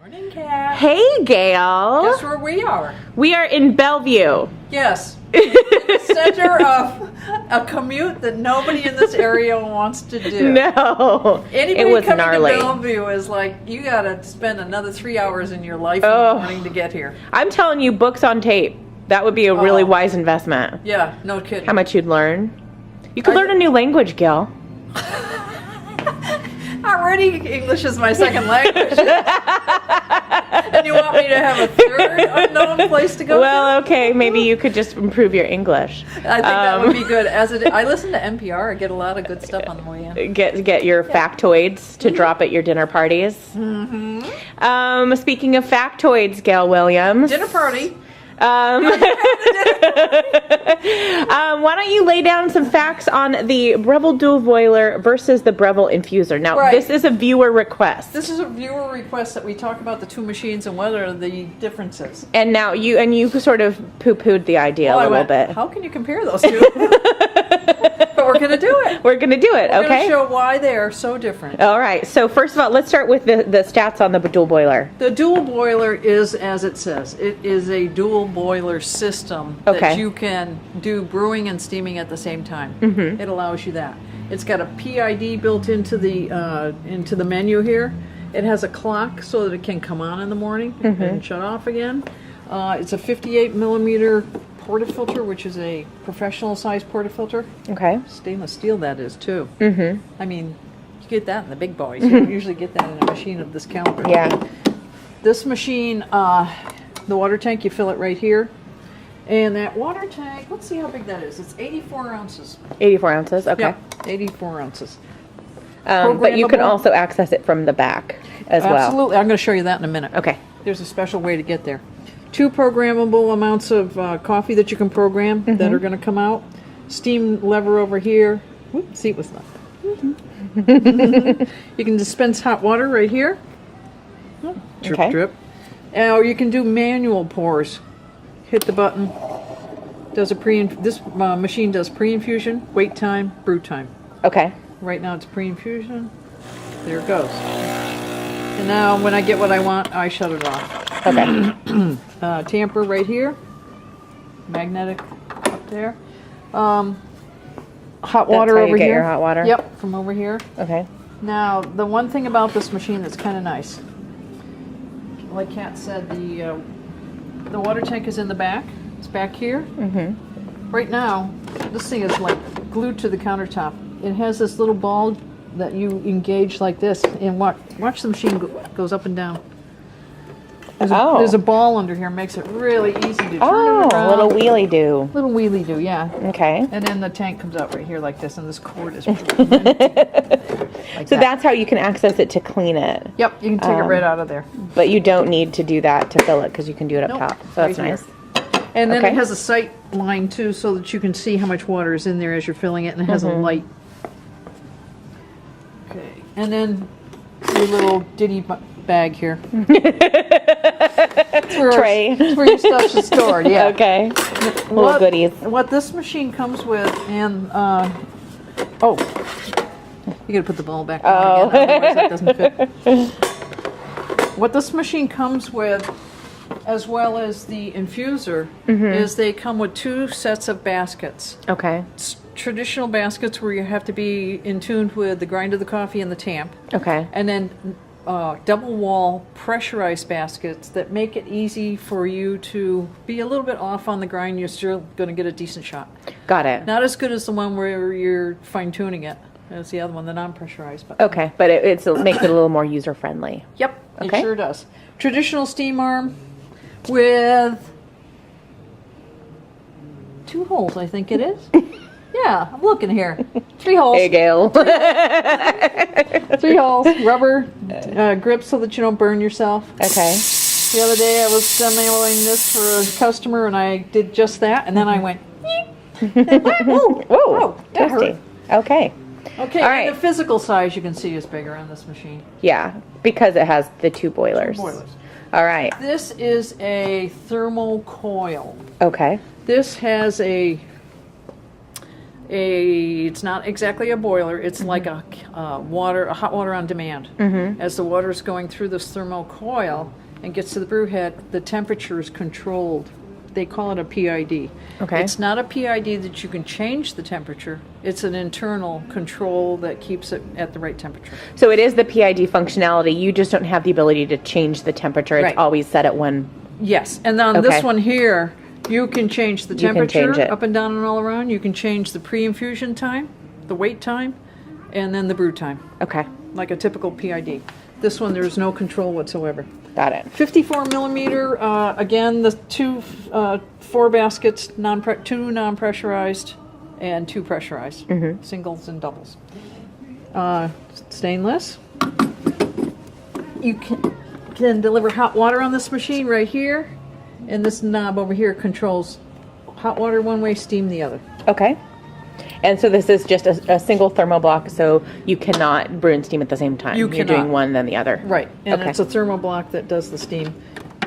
Morning, Kat. Hey, Gail. Guess where we are? We are in Bellevue. Yes. In the center of a commute that nobody in this area wants to do. No. Anybody it was coming gnarly. to Bellevue is like, you got to spend another 3 hours in your life in the morning to get here. I'm telling you, books on tape. That would be a really wise investment. Yeah, no kidding. How much you'd learn? You could learn a new language, Gail. Already English is my second language. And you want me to have a third unknown place to go Well, okay, maybe you could just improve your English. I think that would be good. I listen to NPR. I get a lot of good stuff on the way in. Get your factoids to drop at your dinner parties. Mm-hmm. Speaking of factoids, Gail Williams. Dinner party. Why don't you lay down some facts on the Breville dual boiler versus the Breville infuser? Now, this is a viewer request. This is a viewer request that we talk about the two machines and what are the differences. And now you sort of poo-pooed the idea a little bit. How can you compare those two? But we're going to do it. We're going to do it, We're okay? We're going to show why they are so different. All right. So first of all, let's start with the stats on the dual boiler. The dual boiler is, as it says, it is a dual boiler system that you can do brewing and steaming at the same time. Mm-hmm. It allows you that. It's got a PID built into the menu here. It has a clock so that it can come on in the morning and shut off again. It's a 58 millimeter portafilter, which is a professional size portafilter. Okay. Stainless steel that is too. Mm-hmm. I mean, you get that in the big boys. You don't usually get that in a machine of this caliber. Yeah. This machine, the water tank, you fill it right here. And that water tank, let's see how big that is. It's 84 ounces. 84 ounces, okay. Yeah, 84 ounces. But you can also access it from the back as well. Absolutely. I'm going to show you that in a minute. Okay. There's a special way to get there. 2 programmable amounts of coffee that you can program that are going to come out. Steam lever over here. Whoops, see, it was not. You can dispense hot water right here. Drip, drip. Or you can do manual pours. Hit the button. Does this machine does pre-infusion, wait time, brew time. Okay. Right now it's pre-infusion. There it goes. And now when I get what I want, I shut it off. Okay. Tamper right here. Magnetic up there. Hot water over here. Get your hot water? Yep, from over here. Okay. Now, the one thing about this machine that's kind of nice, like Kat said, the water tank is in the back. It's back here. Mm-hmm. Right now, this thing is like glued to the countertop. It has this little ball that you engage like this, and watch the machine goes up and down. There's a ball under here, makes it really easy to turn it around. Little wheelie do. Little wheelie do, yeah. Okay. And then the tank comes out right here like this, and this cord is. So that's how you can access it to clean it. Yep, you can take it right out of there. But you don't need to do that to fill it because you can do it up top. So that's nice. And then it has a sight line too, so that you can see how much water is in there as you're filling it, and it has a light. Okay, and then your little ditty bag here. Tray. It's where your stuff is stored, yeah. Okay. Little goodies. What this machine comes with, and you gotta put the ball back on again, otherwise that doesn't fit. What this machine comes with, as well as the infuser, is they come with 2 sets of baskets. Okay. It's traditional baskets where you have to be in tune with the grind of the coffee and the tamp. Okay. And then double wall pressurized baskets that make it easy for you to be a little bit off on the grind. You're still going to get a decent shot. Got it. Not as good as the one where you're fine tuning it. That's the other one, the non-pressurized. Okay, but it makes it a little more user friendly. Yep, it sure does. Traditional steam arm with 2 holes, I think it is. Yeah, I'm looking here. 3 holes. Hey, Gail. 3 holes. Rubber grip so that you don't burn yourself. Okay. The other day I was demoing this for a customer, and I did just that, and then I went, whoa, that hurt. Okay. Okay, all right. And the physical size you can see is bigger on this machine. Yeah, because it has the 2 boilers. 2 boilers. All right. This is a thermal coil. Okay. This has a it's not exactly a boiler. It's like a hot water on demand. As the water is going through this thermal coil and gets to the brew head, the temperature is controlled. They call it a PID. Okay. It's not a PID that you can change the temperature. It's an internal control that keeps it at the right temperature. So it is the PID functionality. You just don't have the ability to change the temperature. It's always set at one. Yes. And on this one here, you can change the temperature up and down and all around. You can change the pre-infusion time, the wait time, and then the brew time. Okay. Like a typical PID. This one, there's no control whatsoever. Got it. 54 millimeter, again, the 4 baskets, 2 non-pressurized and 2 pressurized, singles and doubles. Stainless. You can deliver hot water on this machine right here, and this knob over here controls hot water one way, steam the other. Okay. And so this is just a single thermal block, so you cannot brew and steam at the same time. You're doing one, then the other. Right, and it's a thermal block that does the steam.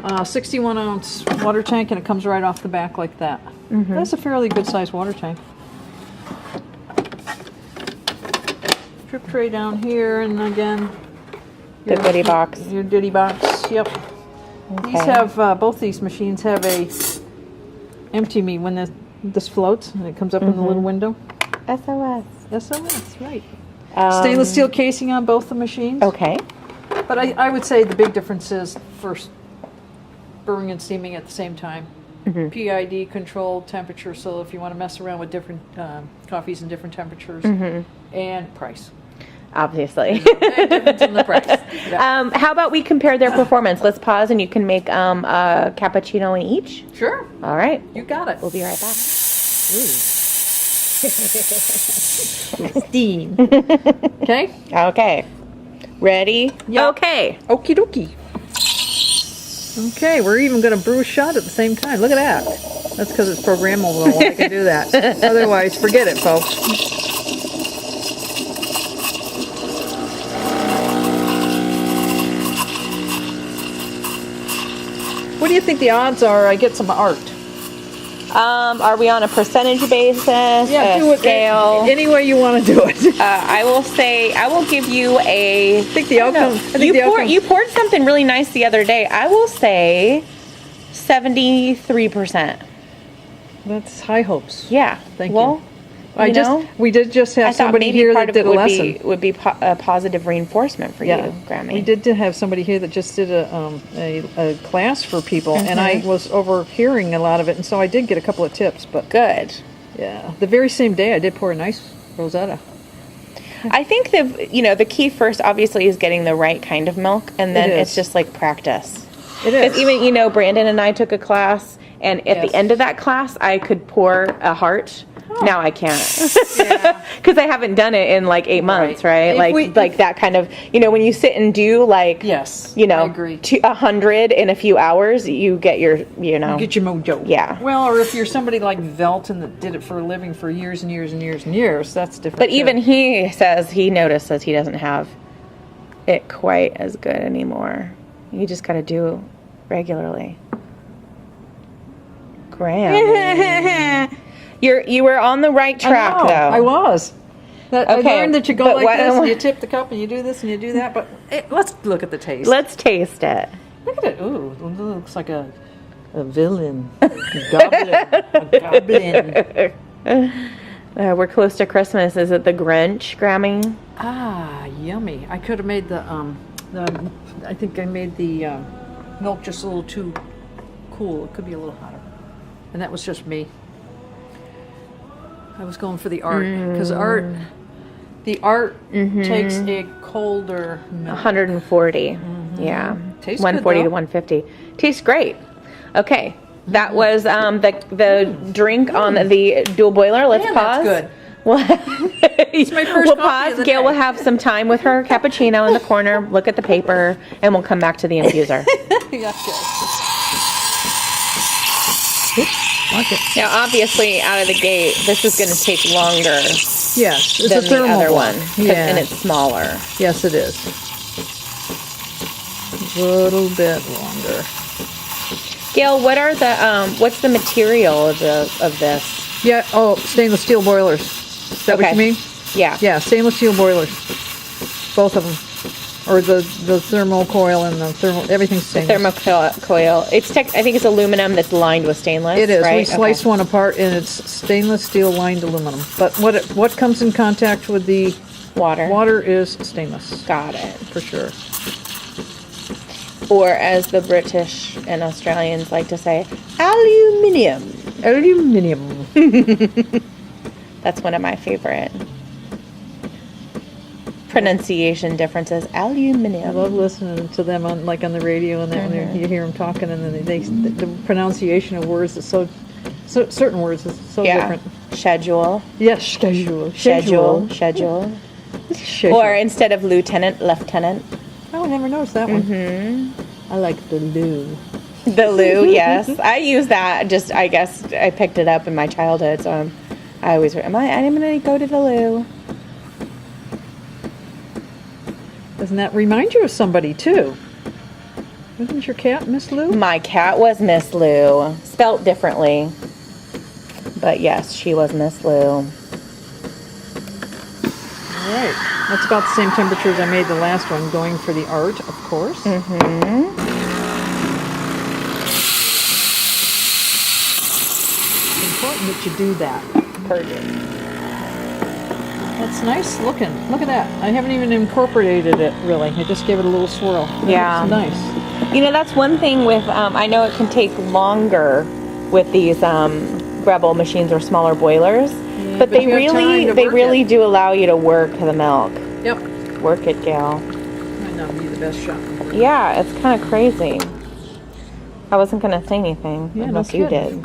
61-ounce water tank, and it comes right off the back like that. That's a fairly good-sized water tank. Drip tray down here, and again... The goodie box. Your goodie box, yep. Okay. These have, both these machines have a empty me when this floats, and it comes up in the little window. SOS, right. Stainless steel casing on both the machines. Okay. But I would say the big difference is first brewing and steaming at the same time. PID controlled temperature, so if you want to mess around with different coffees in different temperatures, and price. Obviously. And difference in the price. Yeah. How about we compare their performance? Let's pause and you can make a cappuccino in each. Sure. All right. You got it. We'll be right back. Steam. Okay? Okay. Ready? Yep. Okay. Okie dokie. Okay, we're even going to brew a shot at the same time. Look at that. That's because it's programmable. I can do that. Otherwise, forget it, folks. What do you think the odds are I get some art? Are we on a percentage basis? Yeah, do it scale. Any way you want to do it. I will say I will give you a. I think the outcome. You poured something really nice the other day. I will say 73%. That's high hopes. Yeah. Thank you. Well, we did just have somebody here that did a lesson. Would be a positive reinforcement for you, Grammy. We did have somebody here that just did a class for people, and I was overhearing a lot of it, and so I did get a couple of tips. But good. Yeah, the very same day I did pour a nice Rosetta. I think the key first obviously is getting the right kind of milk, and then it's just like practice. It is. Because even Brandon and I took a class, and at the end of that class, I could pour a heart. Now I can't, because I haven't done it in like 8 months, right? Like that kind of, when you sit and do like, I agree. 100 in a few hours, you get your, You get your mojo. Yeah. Well, or if you're somebody like Velton that did it for a living for years and years and years and years, that's different. But even he notices he doesn't have it quite as good anymore. You just got to do regularly. Graham. You were on the right track, though. I was. I learned that you go like this, and you tip the cup, and you do this, and you do that. But let's look at the taste. Let's taste it. Look at it. Ooh, it looks like a villain. A goblin. We're close to Christmas. Is it the Grinch, Grammy? Ah, yummy. I could have made I think I made the milk just a little too cool. It could be a little hotter. And that was just me. I was going for the art, because the art takes a colder milk. 140, yeah. Tastes 140 good, to 150. Tastes great. Okay, that was the drink on the dual boiler. Let's pause. That's good. It's my first we'll coffee of pause. the Gail day. will have some time with her cappuccino in the corner, look at the paper, and we'll come back to the infuser. Now, obviously, out of the gate, this is going to take longer. Yes, it's than a thermal the other one. Yeah, and it's smaller. Yes, it is. A little bit longer. Gail, what are the what's the material of this? Yeah. Oh, stainless steel boilers. Is that what you mean? Yeah. Yeah, stainless steel boilers. Both of them. Or the thermal coil and the thermal, everything's stainless. Thermocoil. It's I think it's aluminum that's lined with stainless. It is. Right? We sliced one apart, and it's stainless steel lined aluminum. But what comes in contact with the Water. water is stainless. Got it. For sure. Or as the British and Australians like to say, aluminium. Aluminium. That's one of my favorite pronunciation differences. Aluminium. I love listening to them on the radio, and then when you hear them talking, and then the pronunciation of words is so certain words is so different. Schedule. Yes, schedule. Or instead of lieutenant, lieutenant. Oh, I never noticed that one. I like the loo. The loo, yes. I use that. I guess I picked it up in my childhood, so I always. I'm going to go to the loo. Doesn't that remind you of somebody too? Wasn't your cat Miss Lou? My cat was Miss Lou, spelt differently, but yes, she was Miss Lou. All right, that's about the same temperature as I made the last one, going for the art, of course. It's important that you do that. Perfect. That's nice looking. Look at that. I haven't even incorporated it, really. I just gave it a little swirl. Yeah. It's nice. You know, that's one thing with, I know it can take longer with these Breville machines or smaller boilers, but they really do allow you to work the milk. Yep. Work it, gal. Might not be the best shot. Yeah, it's kind of crazy. I wasn't going to say anything unless you did.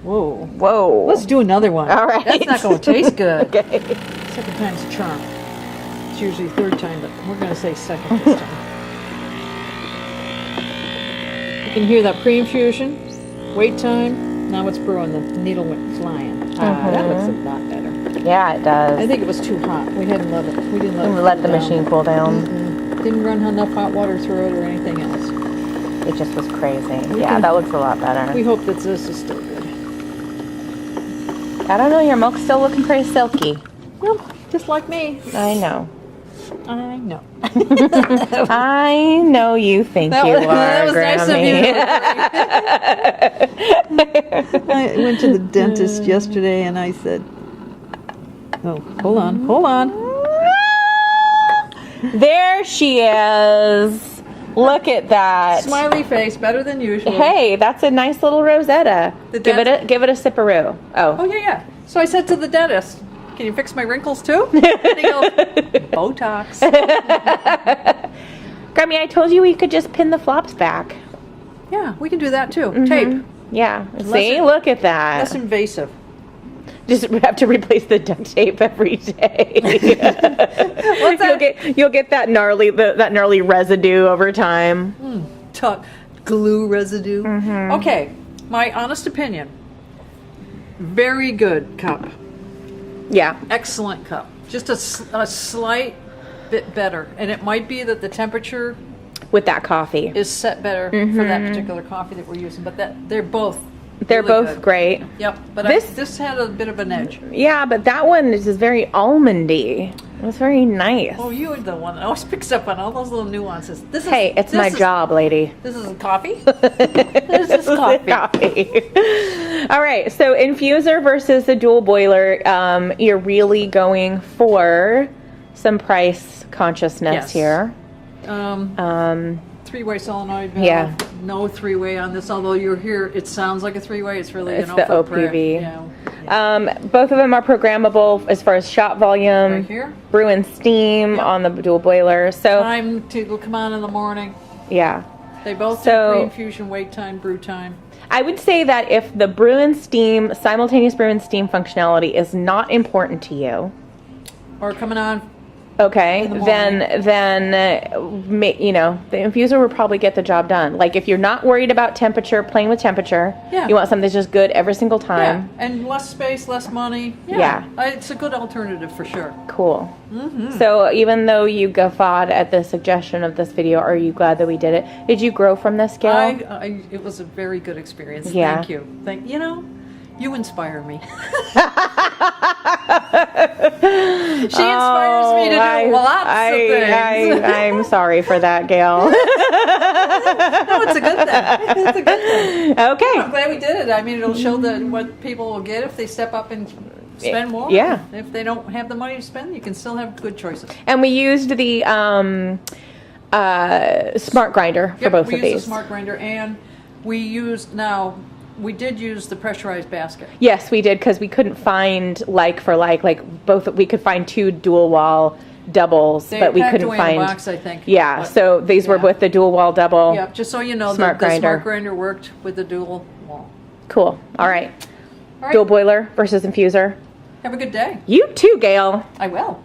Whoa. Whoa. Let's do another one. All right. That's not going to taste good. Okay. Second time's a charm. It's usually third time, but we're going to say second this time. You can hear that pre-infusion, wait time. Now it's brewing. The needle went flying. That looks a lot better. Yeah, it does. I think it was too hot. We didn't let it. We didn't let the machine cool down. Didn't run enough hot water through it or anything else. It just was crazy. That looks a lot better. We hope that this is still good. I don't know, your milk's still looking pretty silky. Well, just like me. I know. I know. I know you think you are, that was Grammy. Nice of you. I went to the dentist yesterday and I said, oh, hold on. There she is. Look at that. Smiley face, better than usual. Hey, that's a nice little Rosetta. Give it a sipperoo. Oh, yeah. So I said to the dentist, can you fix my wrinkles too? And he goes, Botox. Grammy, I told you we could just pin the flops back. Yeah, we can do that too. Tape. Yeah. See, look at that. Less invasive. Just have to replace the duct tape every day. What's that? You'll get that gnarly residue over time. Glue residue. Okay, my honest opinion. Very good cup. Yeah. Excellent cup. Just a slight bit better, and it might be that the temperature with that coffee is set better for that particular coffee that we're using. But they're both. They're really both good. great. Yep, but this had a bit of an edge. Yeah, but that one is just very almondy. It was very nice. Oh, you are the one that always picks up on all those little nuances. It's my job, lady. This is coffee? This is coffee. All right, so infuser versus the dual boiler, you're really going for some price consciousness here. Three-way solenoid valve. Yeah. No three-way on this, although you're here, it sounds like a three-way. It's really the OPV. Yeah. Both of them are programmable as far as shot volume. Right here. Brew and steam on the dual boiler. So time to come on in the morning. Yeah. They both do pre-infusion, wait time, brew time. I would say that if the brew and steam, simultaneous brew and steam functionality is not important to you, or coming on. Okay, then you know, the infuser will probably get the job done. Like if you're not worried about temperature, playing with temperature, you want something that's just good every single time. Yeah, and less space, less money. Yeah. It's a good alternative for sure. Cool. So even though you guffawed at the suggestion of this video, are you glad that we did it? Did you grow from this, Gail? It was a very good experience. Yeah. Thank you. You inspire me. She inspires me to do lots of things. I'm sorry for that, Gail. No, it's a good thing. It's a good thing. Okay. I'm glad we did it. I mean, it'll show what people will get if they step up and spend more. Yeah. If they don't have the money to spend, you can still have good choices. And we used the smart grinder for both of these. We used the smart grinder, and we did use the pressurized basket. Yes, we did, because we couldn't find like both. We could find 2 dual wall doubles, but we couldn't find. In a box, I think. Yeah, but, so these were with the dual wall double. Yeah, just so you know, the smart grinder worked with the dual wall. Cool. All right. Dual boiler versus infuser. Have a good day. You too, Gail. I will.